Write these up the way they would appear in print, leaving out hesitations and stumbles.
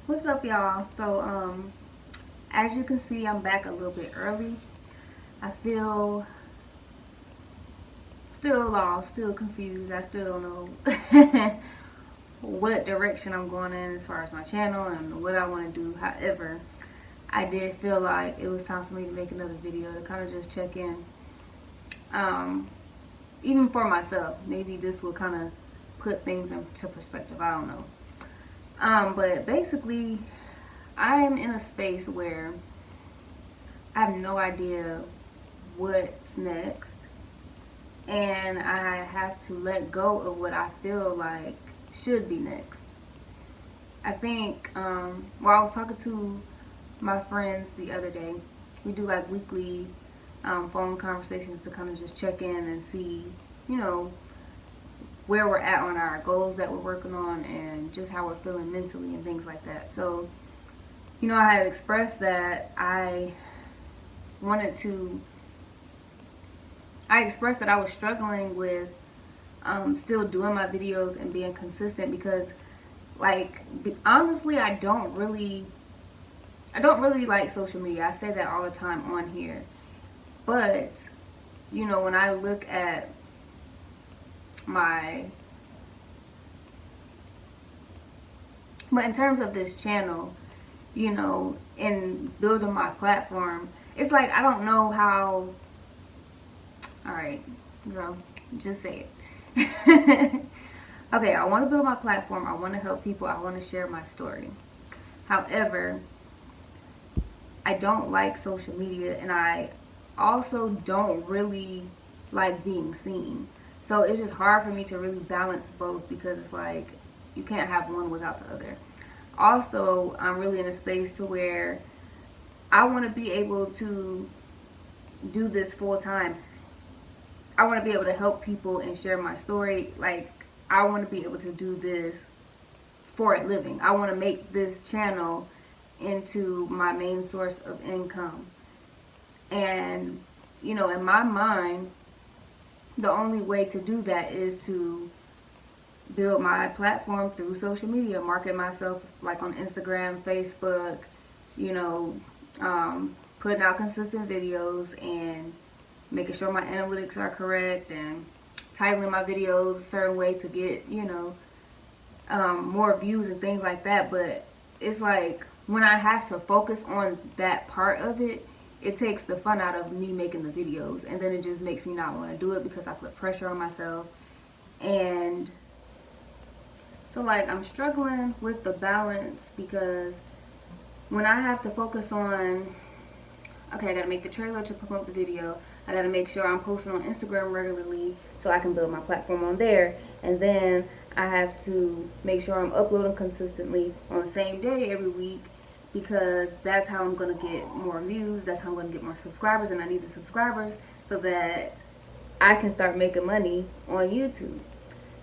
What's up, y'all? As you can see, I'm back a little bit early. I feel still lost, still confused. I still don't know what direction I'm going in as far as my channel and what I want to do. However, I did feel like it was time for me to make another video to kind of just check in. Um, Even for myself, maybe this will kind of put things into perspective. I don't know. But basically, I am in a space where I have no idea what's next, and I have to let go of what I feel like should be next. I think, I was talking to my friends the other day. We do like weekly phone conversations to kind of just check in and see, you know, where we're at on our goals that we're working on and just how we're feeling mentally and things like that. So, I had expressed that wanted to I expressed that I was struggling with still doing my videos and being consistent because, honestly, I don't really like social media. I say that all the time on here, but when I look at my, but in terms of this channel, in building my platform, it's like I don't know how. All right, girl, just say it. Okay, I want to build my platform. I want to help people. I want to share my story. However, I don't like social media, and I also don't really like being seen. So it's just hard for me to really balance both because it's like you can't have one without the other. Also, I'm really in a space to where I want to be able to do this full time. I want to be able to help people and share my story. Like, I want to be able to do this for a living. I want to make this channel into my main source of income. And, in my mind, the only way to do that is to build my platform through social media, market myself like on Instagram, Facebook, you know, putting out consistent videos and making sure my analytics are correct and titling my videos a certain way to get, more views and things like that. But it's like when I have to focus on that part of it, it takes the fun out of me making the videos, and then it just makes me not want to do it because I put pressure on myself. And so, like, I'm struggling with the balance because when I have to focus on, okay, I gotta make the trailer to promote the video, I gotta make sure I'm posting on Instagram regularly so I can build my platform on there, and then I have to make sure I'm uploading consistently on the same day every week because that's how I'm gonna get more views, that's how I'm gonna get more subscribers, and I need the subscribers so that I can start making money on YouTube.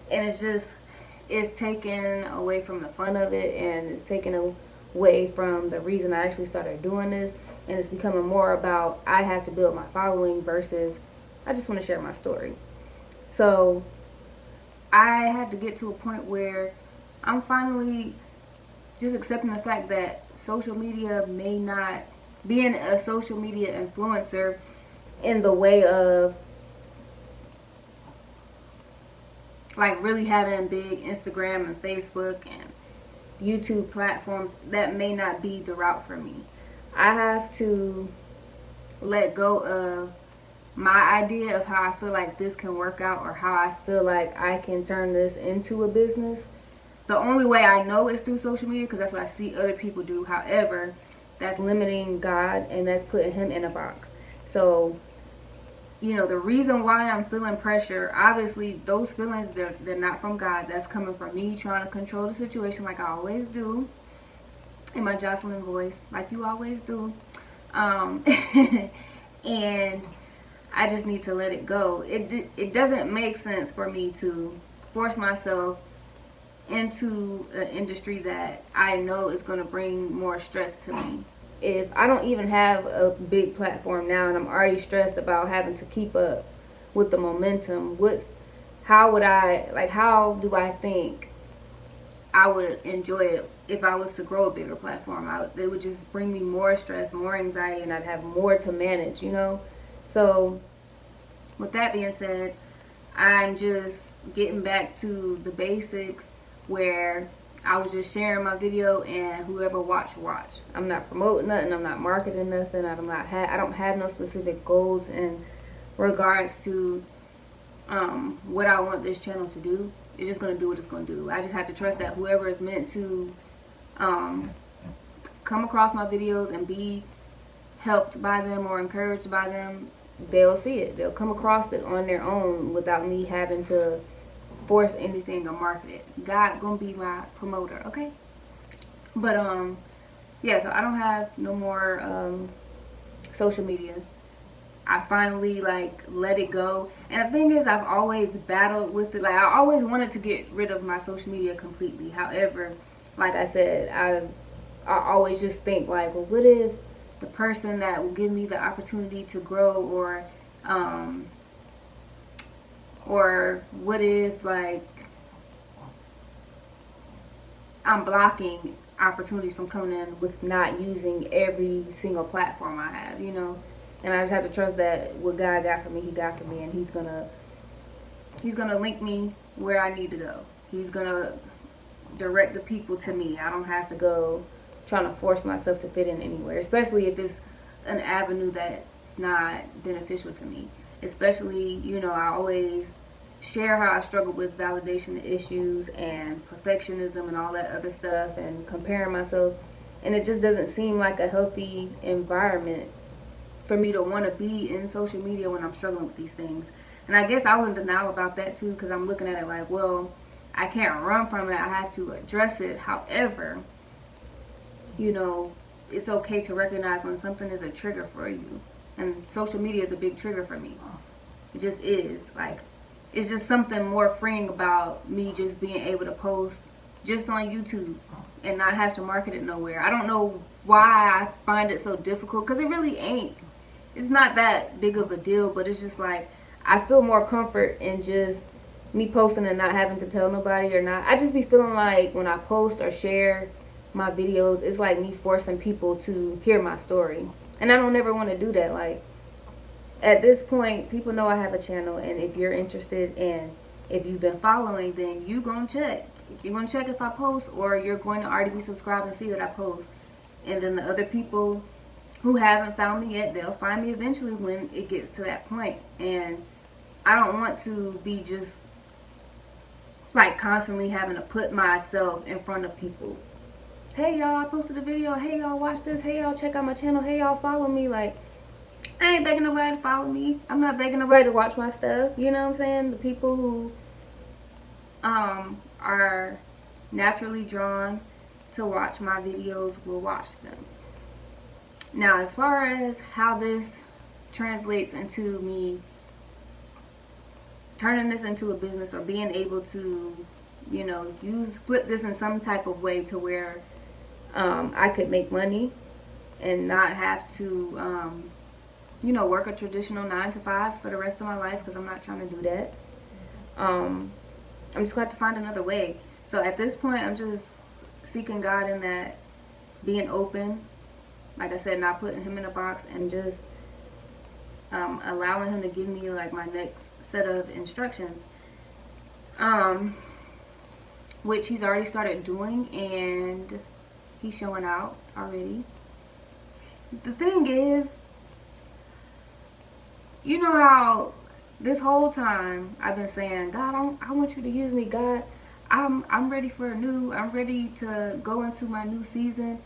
And it's taken away from the fun of it, and it's taken away from the reason I actually started doing this, and it's becoming more about I have to build my following versus I just want to share my story. So I had to get to a point where I'm finally just accepting the fact that social media may not, being a social media influencer in the way of like really having big Instagram and Facebook and YouTube platforms, that may not be the route for me. I have to let go of my idea of how I feel like this can work out or how I feel like I can turn this into a business. The only way I know is through social media because that's what I see other people do. However, that's limiting God and that's putting him in a box. So, the reason why I'm feeling pressure, obviously those feelings, they're not from God. That's coming from me trying to control the situation like I always do in my Jocelyn voice, like you always do. And I just need to let it go. It doesn't make sense for me to force myself into an industry that I know is going to bring more stress to me. If I don't even have a big platform now and I'm already stressed about having to keep up with the momentum, how do I think I would enjoy it if I was to grow a bigger platform. It would just bring me more stress, more anxiety, and I'd have more to manage, you know? So, with that being said, I'm just getting back to the basics where I was just sharing my video and whoever watch. I'm not promoting nothing. I'm not marketing nothing. I don't have no specific goals in regards to what I want this channel to do. It's just gonna do what it's gonna do. I just have to trust that whoever is meant to come across my videos and be helped by them or encouraged by them, they'll see it. They'll come across it on their own without me having to force anything or market it. God gonna be my promoter, okay? But yeah, so I don't have no more social media. I finally like let it go. And the thing is, I've always battled with it. Like, I always wanted to get rid of my social media completely. However, like I said, I always just think like, well, what if the person that will give me the opportunity to grow, or what if like I'm blocking opportunities from coming in with not using every single platform I have, you know? And I just have to trust that what God got for me, He got for me, and He's gonna link me where I need to go. He's gonna direct the people to me. I don't have to go trying to force myself to fit in anywhere, especially if it's an avenue that's not beneficial to me. Especially, you know, I always share how I struggle with validation issues and perfectionism and all that other stuff and comparing myself, and it just doesn't seem like a healthy environment for me to want to be in social media when I'm struggling with these things. And I guess I was in denial about that too, because I'm looking at it like, well, I can't run from it, I have to address it. However, you know, it's okay to recognize when something is a trigger for you. And social media is a big trigger for me. It just is. Like, it's just something more freeing about me just being able to post just on YouTube and not have to market it nowhere. I don't know why I find it so difficult, because it really ain't. It's not that big of a deal, but it's just like, I feel more comfort in just me posting and not having to tell nobody or not. I just be feeling like when I post or share my videos, it's like me forcing people to hear my story. And I don't ever want to do that. Like, at this point, people know I have a channel, and if you're interested and if you've been following, then you're going to check. You're going to check if I post, or you're going to already be subscribed and see that I post. And then the other people who haven't found me yet, they'll find me eventually when it gets to that point. And I don't want to be just like constantly having to put myself in front of people. Hey y'all, I posted a video. Hey y'all, watch this. Hey y'all, check out my channel. Hey y'all, follow me. Like, I ain't begging nobody to follow me. I'm not begging nobody to watch my stuff. You know what I'm saying? The people who are naturally drawn to watch my videos will watch them. Now, as far as how this translates into me turning this into a business or being able to, you know, flip this in some type of way to where I could make money and not have to, you know, work a traditional 9-to-5 for the rest of my life, because I'm not trying to do that. I'm just going to have to find another way. So at this point, I'm just seeking God in that, being open, like I said, not putting Him in a box, and just allowing Him to give me like my next set of instructions, which He's already started doing, and He's showing out already. The thing is, you know how this whole time I've been saying, God, I want you to use me. God, I'm ready I'm ready to go into my new season.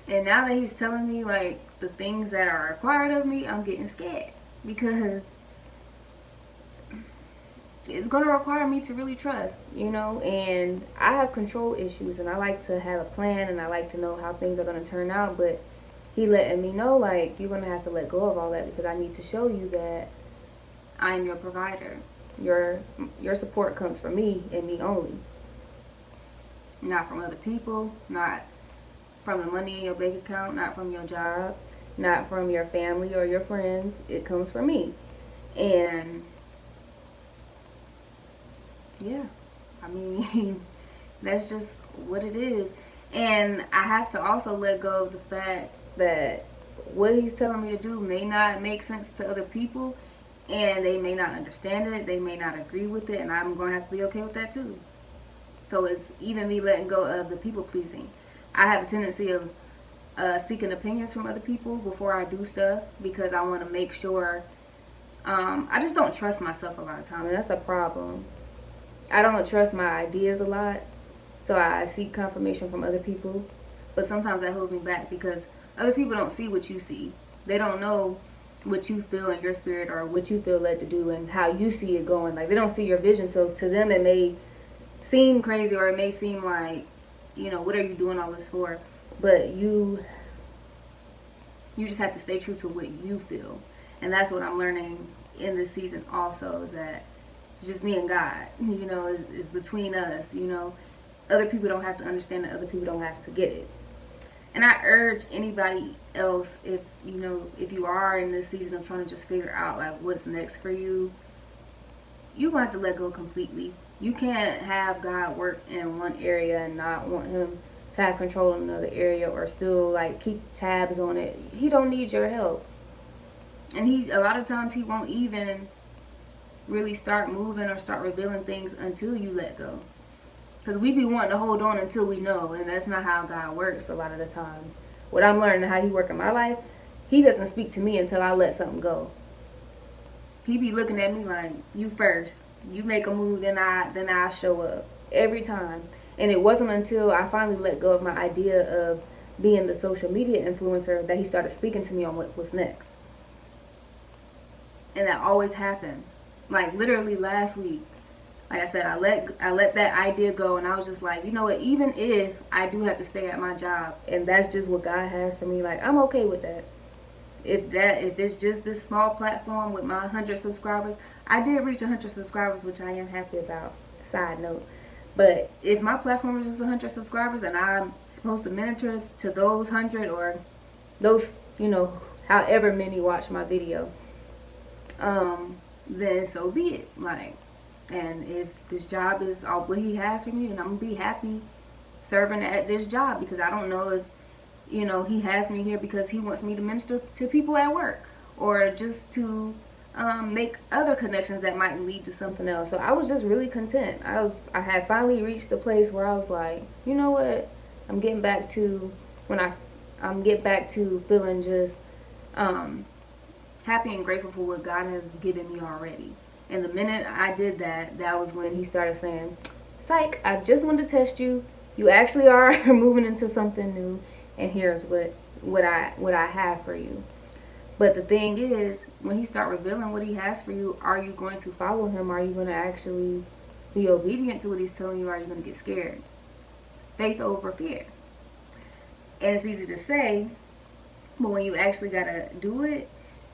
And now that He's telling me like the things that are required of me, I'm getting scared, because it's going to require me to really trust, you know. And I have control issues, and I like to have a plan, and I like to know how things are going to turn out. But He letting me know, like, you're going to have to let go of all that, because I need to show you that I'm your provider. Your support comes from me and me only. Not from other people, not from the money in your bank account, not from your job, not from your family or your friends. It comes from me. And yeah, I mean, That's just what it is. And I have to also let go of the fact that what he's telling me to do may not make sense to other people, and they may not understand it, they may not agree with it, and I'm going to have to be okay with that too. So it's even me letting go of the people pleasing. I have a tendency of seeking opinions from other people before I do stuff because I want to make sure. I just don't trust myself a lot of times, and that's a problem. I don't trust my ideas a lot, so I seek confirmation from other people. But sometimes that holds me back because other people don't see what you see. They don't know what you feel in your spirit or what you feel led to do and how you see it going. Like, they don't see your vision, so to them it may seem crazy, or it may seem like, what are you doing all this for? But you just have to stay true to what you feel. And that's what I'm learning in this season also, is that it's just me and God, is between us, Other people don't have to understand it, other people don't have to get it. And I urge anybody else, if you are in this season of trying to just figure out like what's next for you, you're going to have to let go completely. You can't have God work in one area and not want him to have control in another area, or still like keep tabs on it. He don't need your help. And a lot of times he won't even really start moving or start revealing things until you let go. Because we be wanting to hold on until we know, and that's not how God works a lot of the time. What I'm learning, how he work in my life, he doesn't speak to me until I let something go. He be looking at me like, you first. You make a move, then I show up. Every time. And it wasn't until I finally let go of my idea of being the social media influencer that he started speaking to me on what was next. And that always happens. Like literally last week, like I said, I let that idea go, and I was just like, you know what, even if I do have to stay at my job and that's just what God has for me, like I'm okay with that. If it's just this small platform with my 100 subscribers, I did reach 100 subscribers, which I am happy about, side note. But if my platform is just 100 subscribers and I'm supposed to minister to those 100 or those, however many watch my video, then so be it. Like, and if this job is all what he has for me, then I'm going to be happy serving at this job, because I don't know if, he has me here because he wants me to minister to people at work, or just to make other connections that might lead to something else. So I was just really content. I had finally reached the place where I was like, you know what, I'm getting back to feeling just happy and grateful for what God has given me already. And the minute I did that, that was when he started saying, psych, I just wanted to test you. You actually are moving into something new, and here's what I have for you. But the thing is, when he start revealing what he has for you, are you going to follow him? Are you going to actually be obedient to what he's telling you? Or are you going to get scared? Faith over fear. And it's easy to say, but when you actually got to do it,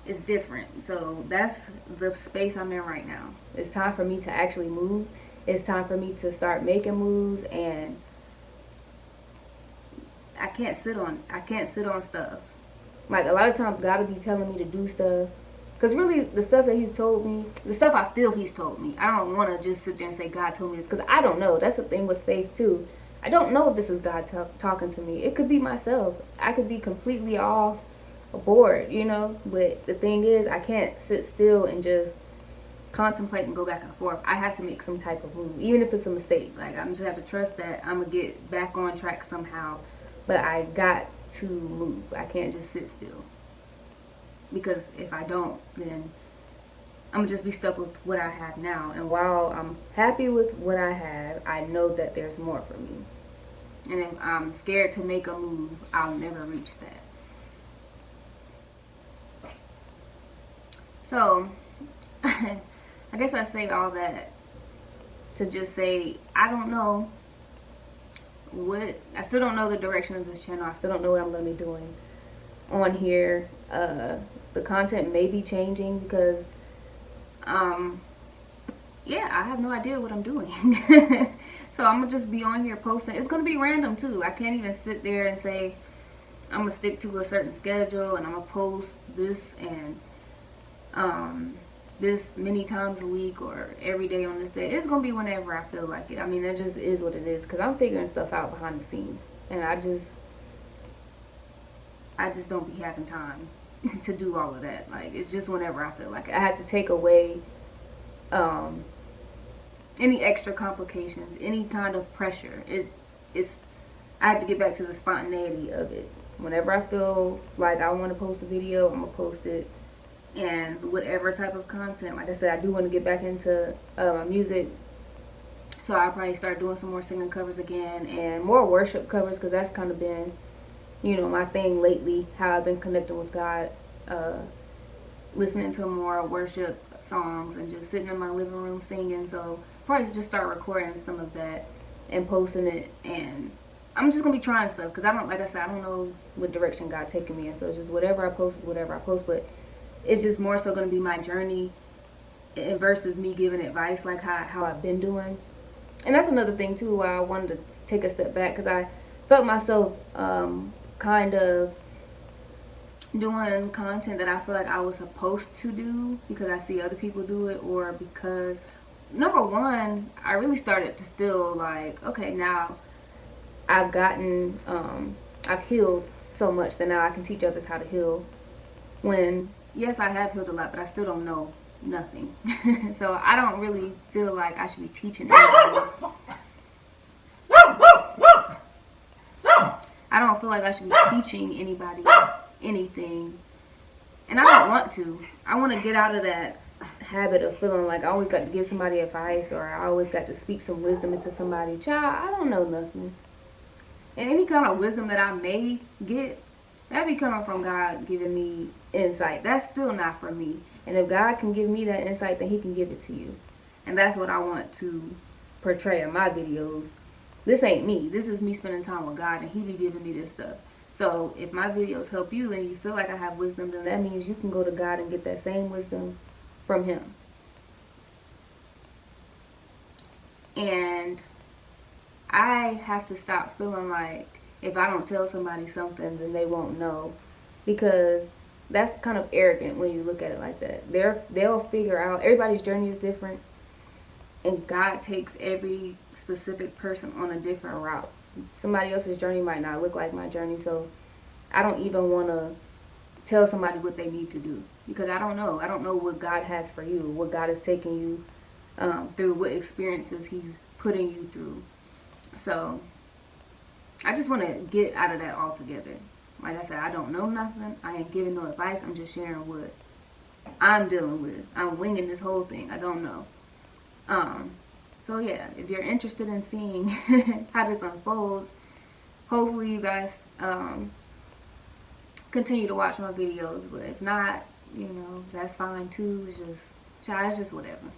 it's different. So that's the space I'm in right now. It's time for me to actually move. It's time for me to start making moves, and I can't sit on stuff. Like, a lot of times God will be telling me to do stuff, because really the stuff that he's told me, the stuff I feel he's told me, I don't want to just sit there and say God told me this, because I don't know. That's the thing with faith too. I don't know if this is God talking to me. It could be myself. I could be completely off board, but the thing is, I can't sit still and just contemplate and go back and forth. I have to make some type of move, even if it's a mistake. Like, I'm just have to trust that I'm gonna get back on track somehow, but I got to move. I can't just sit still, because if I don't, then I'm gonna just be stuck with what I have now. And while I'm happy with what I have, I know that there's more for me. And if I'm scared to make a move, I'll never reach that. So, I guess I say all that to just say, I don't know I still don't know the direction of this channel. I still don't know what I'm going to be doing on here. The content may be changing because, yeah, I have no idea what I'm doing. So I'm going to just be on here posting. It's going to be random too. I can't even sit there and say, I'm going to stick to a certain schedule and I'm going to post this and this many times a week or every day on this day. It's gonna be whenever I feel like it. I mean, it just is what it is, because I'm figuring stuff out behind the scenes, and I just don't be having time to do all of that. Like, it's just whenever I feel like it. I have to take away any extra complications, any kind of pressure. It's I have to get back to the spontaneity of it. Whenever I feel like I want to post a video, I'm gonna post it. And whatever type of content, like I said, I do want to get back into my music, so I'll probably start doing some more singing covers again and more worship covers, because that's kind of been, you know, my thing lately, how I've been connecting with God, listening to more worship songs and just sitting in my living room singing. So probably just start recording some of that and posting it, and I'm just gonna be trying stuff, because I don't, like I said, I don't know what direction God's taking me in, so it's just whatever I post is whatever I post. But it's just more so going to be my journey versus me giving advice like how I've been doing. And that's another thing too why I wanted to take a step back, because I felt myself kind of doing content that I feel like I was supposed to do because I see other people do it, or because, number one, I really started to feel like, okay, now I've gotten, I've healed so much that now I can teach others how to heal. When, yes, I have healed a lot, but I still don't know nothing. So I don't really feel like I should be teaching anybody. I don't feel like I should be teaching anybody anything. And I don't want to. I want to get out of that habit of feeling like I always got to give somebody advice, or I always got to speak some wisdom into somebody. Child, I don't know nothing. And any kind of wisdom that I may get, that be coming from God giving me insight. That's still not for me. And if God can give me that insight, then he can give it to you. And that's what I want to portray in my videos. This ain't me. This is me spending time with God, and he be giving me this stuff. So if my videos help you and you feel like I have wisdom, then that means you can go to God and get that same wisdom from him. And I have to stop feeling like if I don't tell somebody something, then they won't know. Because that's kind of arrogant when you look at it like that. They'll figure out, everybody's journey is different, and God takes every specific person on a different route. Somebody else's journey might not look like my journey, so I don't even want to tell somebody what they need to do, because I don't know. I don't know what God has for you, what God is taking you through, what experiences he's putting you through. So I just want to get out of that altogether. Like I said, I don't know nothing. I ain't giving no advice. I'm just sharing what I'm dealing with. I'm winging this whole thing. I don't know. So yeah, if you're interested in seeing how this unfolds, hopefully you guys continue to watch my videos. But if not, you know, that's fine too. It's just whatever.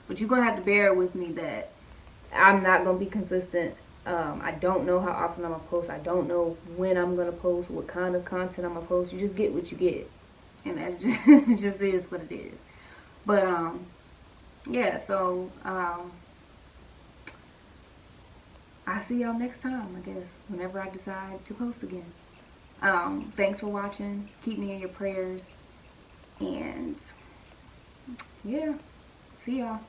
But you're going to have to bear with me that I'm not going to be consistent. I don't know how often I'm going to post. I don't know when I'm going to post, what kind of content I'm going to post. You just get what you get. And that just is what it is. But, yeah, so, I'll see y'all next time, I guess, whenever I decide to post again. Thanks for watching. Keep me in your prayers. And, yeah, see y'all.